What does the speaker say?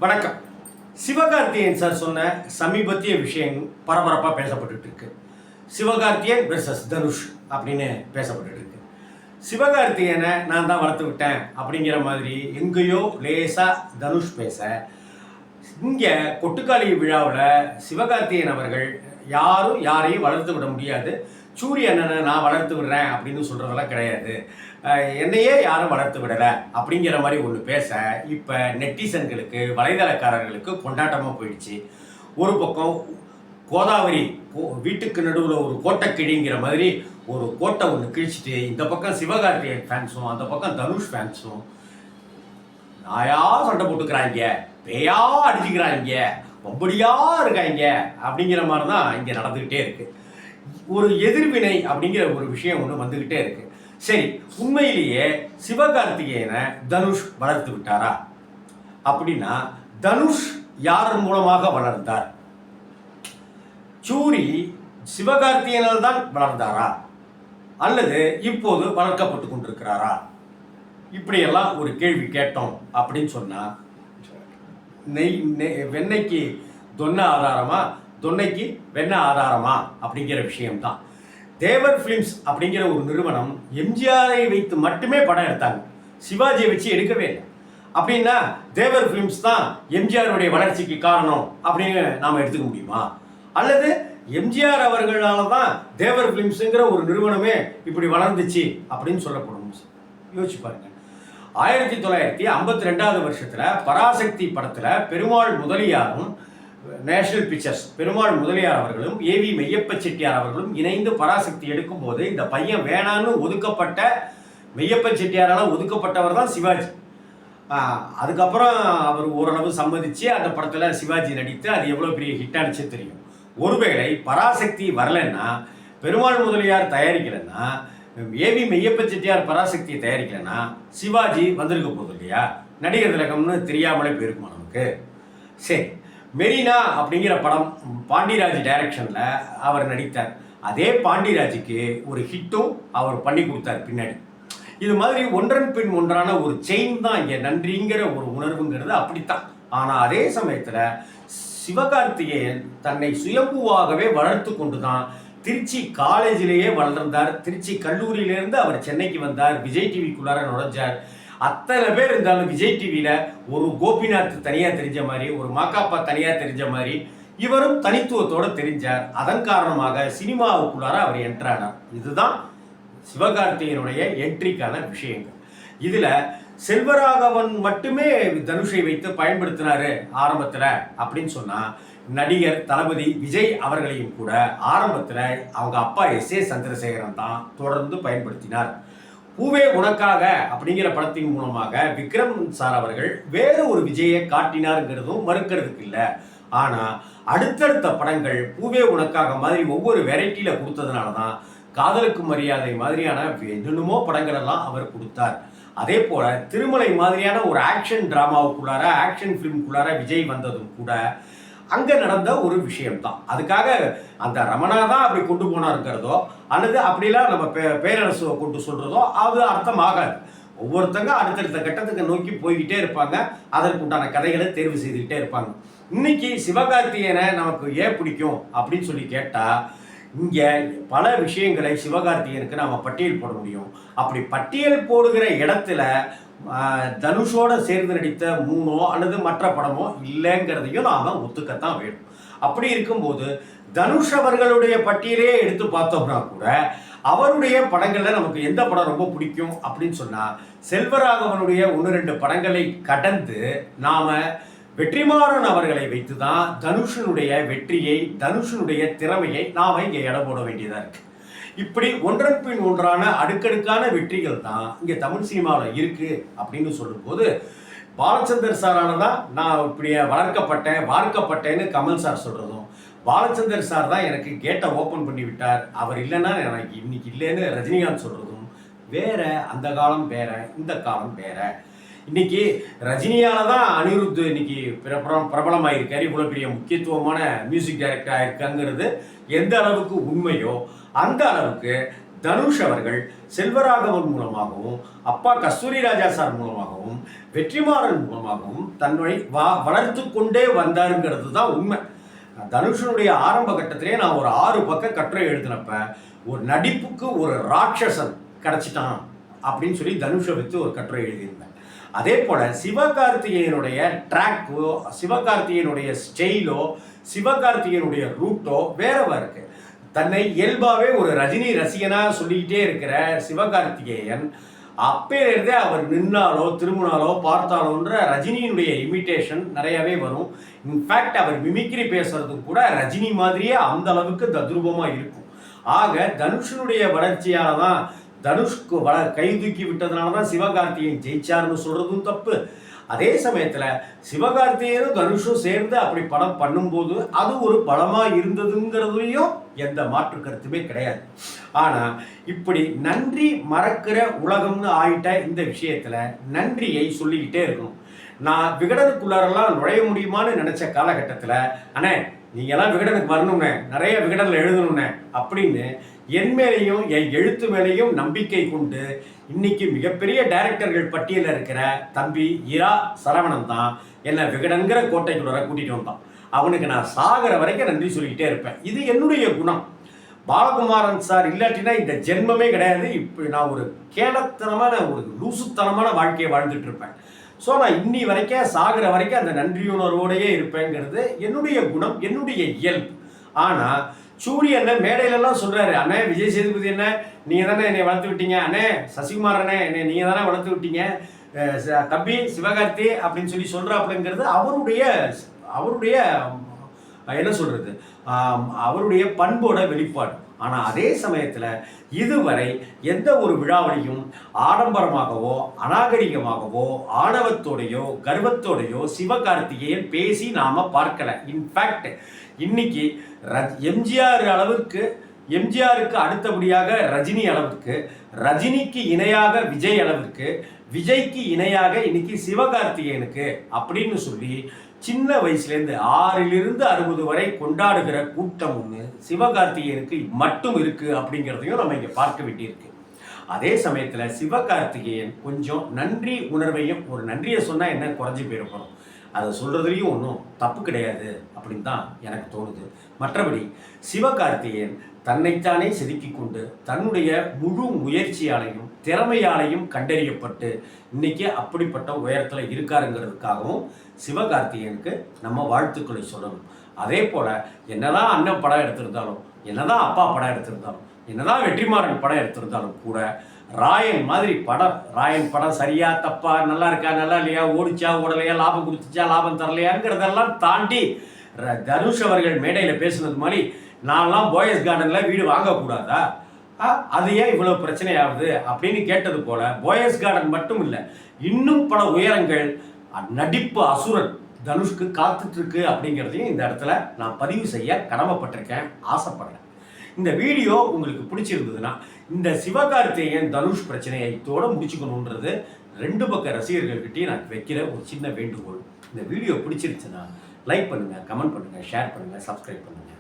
வணக்கம். சிவகார்த்திகேயன் சார் சொன்ன சமீபத்திய விஷயம் பரபரப்பாக பேசப்பட்டு இருக்கு. சிவகார்த்திகேயன் வெர்சஸ் தனுஷ் அப்படின்னு பேசப்பட்டு இருக்கு. சிவகார்த்திகேயனை நான் தான் வளர்த்து விட்டேன் அப்படிங்கிற மாதிரி எங்கேயோ லேசாக தனுஷ் பேச, இங்கே கொட்டுக்காளி விழாவில் சிவகார்த்திகேயன் அவர்கள் யாரும் யாரையும் வளர்த்து விட முடியாது, சூரிய அண்ணனை நான் வளர்த்து விடுறேன் அப்படின்னு சொல்கிறதெல்லாம் கிடையாது, என்னையே யாரும் வளர்த்து விடலை அப்படிங்கிற மாதிரி ஒன்று பேச இப்போ நெட்டிசன்களுக்கு வலைதளக்காரர்களுக்கு கொண்டாட்டமாக போயிடுச்சு. ஒரு பக்கம் கோதாவரி வீட்டுக்கு நடுவில் ஒரு கோட்டை கிழிங்கிற மாதிரி ஒரு கோட்டை ஒன்று கிழிச்சிட்டு இந்த பக்கம் சிவகார்த்திகேயன் ஃபேன்ஸும் அந்த பக்கம் தனுஷ் ஃபேன்ஸும் நாயா சண்டை போட்டுக்கிறாங்க, பேயா அடிச்சுக்கிறாங்க, வம்படியா இருக்காங்க அப்படிங்கிற மாதிரி தான் இங்கே நடந்துக்கிட்டே இருக்கு. ஒரு எதிர்வினை அப்படிங்கிற ஒரு விஷயம் ஒன்று வந்துக்கிட்டே இருக்கு. சரி, உண்மையிலேயே சிவகார்த்திகேயனை தனுஷ் வளர்த்து விட்டாரா அப்படின்னா தனுஷ் யார் மூலமாக வளர்ந்தார்? சூரி சிவகார்த்திகேயனால் தான் வளர்ந்தாரா அல்லது இப்போது வளர்க்கப்பட்டு கொண்டிருக்கிறாரா? இப்படியெல்லாம் ஒரு கேள்வி கேட்டோம் அப்படின்னு சொன்னா வெண்ணெய்க்கு தொன்னை ஆதாரமா, தொன்னைக்கு வெண்ணெய் ஆதாரமா அப்படிங்கிற விஷயம்தான். தேவர் ஃபிலிம்ஸ் அப்படிங்கிற ஒரு நிறுவனம் எம்ஜிஆரை வைத்து மட்டுமே படம் எடுத்தாங்க, சிவாஜியை வச்சு எடுக்கவே இல்லை. அப்படின்னா தேவர் ஃபிலிம்ஸ் தான் எம்ஜிஆருடைய வளர்ச்சிக்கு காரணம் அப்படின்னு நாம் எடுத்துக்க முடியுமா? அல்லது எம்ஜிஆர் அவர்களால் தான் தேவர் ஃபிலிம்ஸுங்கிற ஒரு நிறுவனமே இப்படி வளர்ந்துச்சு அப்படின்னு சொல்லப்படும். யோசிச்சு பாருங்க. 1952 வருஷத்தில் பராசக்தி படத்தில் பெருமாள் முதலியாரும் நேஷனல் பிக்சர்ஸ் பெருமாள் முதலியார் அவர்களும் ஏவி மெய்யப்ப செட்டியார் அவர்களும் இணைந்து பராசக்தி எடுக்கும்போது இந்த பையன் வேணான்னு ஒதுக்கப்பட்ட மெய்யப்ப செட்டியாரால் ஒதுக்கப்பட்டவர் தான் சிவாஜி. அதுக்கப்புறம் அவர் ஓரளவு சம்மதிச்சு அந்த படத்தில் சிவாஜி நடித்து அது எவ்வளோ பெரிய ஹிட் ஆனிச்சு தெரியும். ஒருவேளை பராசக்தி வரலைன்னா, பெருமாள் முதலியார் தயாரிக்கலைன்னா, ஏவி மெய்யப்ப செட்டியார் பராசக்தியை தயாரிக்கலைன்னா சிவாஜி வந்திருக்க போகுது இல்லையா? நடிகர் திலகம்னு தெரியாமலே போயிருக்குமா நமக்கு? சரி, மெரினா அப்படிங்கிற படம் பாண்டிராஜ் டைரக்ஷனில் அவர் நடித்தார். அதே பாண்டிராஜுக்கு ஒரு ஹிட்டும் அவர் பண்ணி கொடுத்தார் பின்னாடி. இது மாதிரி ஒன்றன் பின் ஒன்றான ஒரு செயின் தான் இங்கே நன்றிங்கிற ஒரு உணர்வுங்கிறது அப்படித்தான். ஆனால் அதே சமயத்தில் சிவகார்த்திகேயன் தன்னை சுயம்புவாகவே வளர்த்து கொண்டு தான் திருச்சி காலேஜிலேயே வளர்ந்தார். திருச்சி கல்லூரியிலேருந்து அவர் சென்னைக்கு வந்தார், விஜய் டிவிக்குள்ளார நுழைஞ்சார். அத்தனை பேர் இருந்தாலும் விஜய் டிவியில் ஒரு கோபிநாத் தனியாக தெரிஞ்ச மாதிரி, ஒரு மாக்காப்பா தனியாக தெரிஞ்ச மாதிரி இவரும் தனித்துவத்தோடு தெரிஞ்சார். அதன் காரணமாக சினிமாவுக்குள்ளார அவர் என்ட்ரானார். இதுதான் சிவகார்த்திகேயனுடைய என்ட்ரிக்கான விஷயங்கள். இதில் செல்வராகவன் மட்டுமே தனுஷை வைத்து பயன்படுத்தினாரு ஆரம்பத்தில் அப்படின்னு சொன்னால், நடிகர் தளபதி விஜய் அவர்களையும் கூட ஆரம்பத்தில் அவங்க அப்பா S.A. சந்திரசேகரன் தான் தொடர்ந்து பயன்படுத்தினார். பூவே உனக்காக அப்படிங்கிற படத்தின் மூலமாக விக்ரம் சார் அவர்கள் வேறு ஒரு விஜயை காட்டினாருங்கிறதும் மறுக்கிறதுக்கு இல்லை. ஆனால் அடுத்தடுத்த படங்கள் பூவே உனக்காக மாதிரி ஒவ்வொரு வெரைட்டியில் கொடுத்ததுனால தான் காதலுக்கு மரியாதை மாதிரியான என்னென்னமோ படங்கள் எல்லாம் அவர் கொடுத்தார். அதே போல திருமலை மாதிரியான ஒரு ஆக்ஷன் டிராமாவுக்குள்ளார, ஆக்ஷன் ஃபிலிம்குள்ளார விஜய் வந்ததும் கூட அங்கே நடந்த ஒரு விஷயம்தான். அதுக்காக அந்த ரமணா தான் அப்படி கொண்டு போனாருங்கிறதோ அல்லது அப்படிலாம் நம்ம பேரரசுவை கொண்டு சொல்கிறதோ அது அர்த்தமாகாது. ஒவ்வொருத்தங்க அடுத்தடுத்த கட்டத்துக்கு நோக்கி போய்கிட்டே இருப்பாங்க, அதற்குண்டான கதைகளை தேர்வு செய்துக்கிட்டே இருப்பாங்க. இன்னைக்கு சிவகார்த்திகேயனை நமக்கு ஏன் பிடிக்கும் அப்படின்னு சொல்லி கேட்டால், இங்கே பல விஷயங்களை சிவகார்த்திகேயனுக்கு நாம் பட்டியல் போட முடியும். அப்படி பட்டியல் போடுகிற இடத்துல தனுஷோட சேர்ந்து நடித்த 3 அல்லது மற்ற படமோ இல்லைங்கிறதையும் நாம் ஒத்துக்கத்தான் வேணும். அப்படி இருக்கும்போது தனுஷ் அவர்களுடைய பட்டியலே எடுத்து பார்த்தோம்னா கூட அவருடைய படங்களில் நமக்கு எந்த படம் ரொம்ப பிடிக்கும் அப்படின்னு சொன்னால், செல்வராகவனுடைய 1-2 படங்களை கடந்து நாம் வெற்றிமாறன் அவர்களை வைத்து தான் தனுஷனுடைய வெற்றியை, தனுஷனுடைய திறமையை நாம் இங்கே இடம் போட வேண்டியதாக இருக்குது. இப்படி ஒன்றன் பின் ஒன்றான அடுக்கடுக்கான வெற்றிகள் தான் இங்கே தமிழ் சினிமாவில் இருக்குது அப்படின்னு சொல்லும்போது, பாலச்சந்தர் சாரால் தான் நான் இப்படி வார்க்கப்பட்டேன்னு கமல் சார் சொல்கிறதும், பாலச்சந்தர் சார் தான் எனக்கு கேட்டை ஓப்பன் பண்ணி விட்டார், அவர் இல்லைன்னா எனக்கு இன்னைக்கு இல்லைன்னு ரஜினிகாந்த் சொல்கிறதும் வேற. அந்த காலம் வேற, இந்த காலம் வேற. இன்னைக்கு ரஜினியால தான் அனிருத் இன்னைக்கு பிரபலமாயிருக்காரு, இவ்வளோ பெரிய முக்கியத்துவமான மியூசிக் டைரக்டர் ஆயிருக்காங்கிறது எந்த அளவுக்கு உண்மையோ அந்த அளவுக்கு தனுஷ் அவர்கள் செல்வராகவன் மூலமாகவும் அப்பா கஸ்தூரி ராஜா சார் மூலமாகவும் வெற்றிமாறன் மூலமாகவும் தன்னை வளர்த்து கொண்டே வந்தாருங்கிறது தான் உண்மை. தனுஷனுடைய ஆரம்ப கட்டத்திலே நான் ஒரு 6 பக்க கட்டுரை எழுதினப்ப ஒரு நடிப்புக்கு ஒரு ராட்சசன் கிடச்சிட்டான் அப்படின்னு சொல்லி தனுஷை வச்சு ஒரு கட்டுரை எழுதியிருந்தேன். அதே போல் சிவகார்த்திகேயனுடைய ட்ராக்கோ, சிவகார்த்திகேயனுடைய ஸ்டைலோ, சிவகார்த்திகேயனுடைய ரூட்டோ வேறவா இருக்கு. தன்னை இயல்பாகவே ஒரு ரஜினி ரசிகனாக சொல்லிக்கிட்டே இருக்கிற சிவகார்த்திகேயன் அப்பேருந்தே அவர் நின்னாலோ திரும்பினாலோ பார்த்தாலோன்ற ரஜினியினுடைய இமிட்டேஷன் நிறையவே வரும். இன்ஃபேக்ட் அவர் மிமிக்ரி பேசுறதும் கூட ரஜினி மாதிரியே அந்த அளவுக்கு தத்ரூபமாக இருக்கும். ஆக தனுஷனுடைய வளர்ச்சியால தான், தனுஷ்க்கு கை தூக்கி விட்டதுனால தான் சிவகார்த்திகேயன் ஜெயிச்சார்னு சொல்றதும் தப்பு. அதே சமயத்தில் சிவகார்த்திகேயனும் தனுஷும் சேர்ந்து அப்படி படம் பண்ணும்போது அது ஒரு பலமாக இருந்ததுங்கிறதுலையும் எந்த மாற்று கருத்துமே கிடையாது. ஆனால் இப்படி நன்றி மறக்கிற உலகம்னு ஆயிட்ட இந்த விஷயத்தில் நன்றியை சொல்லிக்கிட்டே இருக்கணும். நான் விகடனுக்குள்ளாரெல்லாம் நுழைய முடியுமான்னு நினச்ச காலகட்டத்தில் அண்ணே நீங்கள்லாம் விகடனுக்கு வரணும்னே, நிறைய விகடனில் எழுதணும்னே அப்படின்னு என் மேலேயும் என் எழுத்து மேலேயும் நம்பிக்கை கொண்டு இன்னைக்கு மிகப்பெரிய டைரக்டர்கள் பட்டியலில் இருக்கிற தம்பி இரா சரவணன் தான் என்னை விகடன்கிற கோட்டைக்குள்ளார கூட்டிகிட்டு வந்தான். அவனுக்கு நான் சாகிற வரைக்கும் நன்றி சொல்லிக்கிட்டே இருப்பேன். இது என்னுடைய குணம். பாலகுமாரன் சார் இல்லாட்டினா இந்த ஜென்மமே கிடையாது. இப்போ நான் ஒரு கேலத்தனமான ஒரு லூசுத்தனமான வாழ்க்கையை வாழ்ந்துட்டு இருப்பேன். ஸோ நான் இன்னி வரைக்கும் சாகிற வரைக்கும் அந்த நன்றியுணர்வோடையே இருப்பேங்கிறது என்னுடைய குணம், என்னுடைய இயல்பு. ஆனால் சூரியனை மேடையிலலாம் சொல்கிறாரு, அண்ணே விஜய் சேதுபதி என்ன நீங்கள் தானே என்னை வளர்த்து விட்டீங்க, அண்ணே சசிகுமார் அண்ணே என்னை நீங்கள் தானே வளர்த்து விட்டீங்க, தம்பி சிவகார்த்தி அப்படின்னு சொல்லி சொல்கிறாப்புலங்கிறது அவருடைய என்ன சொல்கிறது, அவருடைய பண்போட வெளிப்பாடு. ஆனால் அதே சமயத்தில் இதுவரை எந்த ஒரு விழாவிலையும் ஆடம்பரமாகவோ அநாகரிகமாகவோ ஆணவத்தோடையோ கர்வத்தோடையோ சிவகார்த்திகேயன் பேசி நாம் பார்க்கலை. இன்ஃபேக்ட் இன்னைக்கு எம்ஜிஆர் அளவுக்கு, எம்ஜிஆருக்கு அடுத்தபடியாக ரஜினி அளவுக்கு, ரஜினிக்கு இணையாக விஜய் அளவிற்கு, விஜய்க்கு இணையாக இன்னைக்கு சிவகார்த்திகேயனுக்கு அப்படின்னு சொல்லி சின்ன வயசுலேருந்து 6லிருந்து 60 வரை கொண்டாடுகிற கூட்டம் ஒன்று சிவகார்த்திகேயனுக்கு மட்டும் இருக்குது அப்படிங்கிறதையும் நம்ம இங்கே பார்க்க வேண்டியிருக்கு. அதே சமயத்தில் சிவகார்த்திகேயன் கொஞ்சம் நன்றி உணர்வையும், ஒரு நன்றியை சொன்னால் என்ன குறைஞ்சி போயிருக்கணும், அதை சொல்கிறதுலையும் ஒன்றும் தப்பு கிடையாது அப்படின்னு தான் எனக்கு தோணுது. மற்றபடி சிவகார்த்திகேயன் தன்னைத்தானே செதுக்கி கொண்டு தன்னுடைய முழு முயற்சியாலையும் திறமையாலையும் கண்டறியப்பட்டு இன்னைக்கு அப்படிப்பட்ட உயரத்தில் இருக்காருங்கிறதுக்காகவும் சிவகார்த்திகேயனுக்கு நம்ம வாழ்த்துக்களை சொல்லணும். அதே போல் என்னதான் அண்ணன் படம் எடுத்திருந்தாலும், என்னதான் அப்பா படம் எடுத்திருந்தாலும், என்னதான் வெற்றிமாறன் படம் எடுத்திருந்தாலும் கூட ராயன் மாதிரி படம், ராயன் படம் சரியா தப்பா, நல்லா இருக்கா நல்லா இல்லையா, ஓடிச்சா ஓடலையா, லாபம் கொடுத்துச்சா லாபம் தரலையாங்கிறதெல்லாம் தாண்டி தனுஷ் அவர்கள் மேடையில் பேசுனது மாதிரி நான்லாம் போயஸ் கார்டனில் வீடு வாங்கக்கூடாதா, அது ஏன் இவ்வளோ பிரச்சனையாகுது அப்படின்னு கேட்டது போல போயஸ் கார்டன் மட்டும் இல்லை, இன்னும் பல உயரங்கள் நடிப்பு அசுரன் தனுஷ்க்கு காத்துட்டு இருக்கு அப்படிங்கிறதையும் இந்த இடத்துல நான் பதிவு செய்ய கடமைப்பட்டிருக்கேன், ஆசைப்படுறேன். இந்த வீடியோ உங்களுக்கு பிடிச்சிருந்ததுன்னா இந்த சிவகார்த்திகேயன் தனுஷ் பிரச்சனையை இதோட முடிச்சுக்கணுன்றது 2 பக்க ரசிகர்கள்கிட்டையும் நான் வைக்கிற ஒரு சின்ன வேண்டுகோள். இந்த வீடியோ பிடிச்சிருச்சுன்னா லைக் பண்ணுங்கள், கமெண்ட் பண்ணுங்கள், ஷேர் பண்ணுங்கள், சப்ஸ்கிரைப் பண்ணுங்கள்.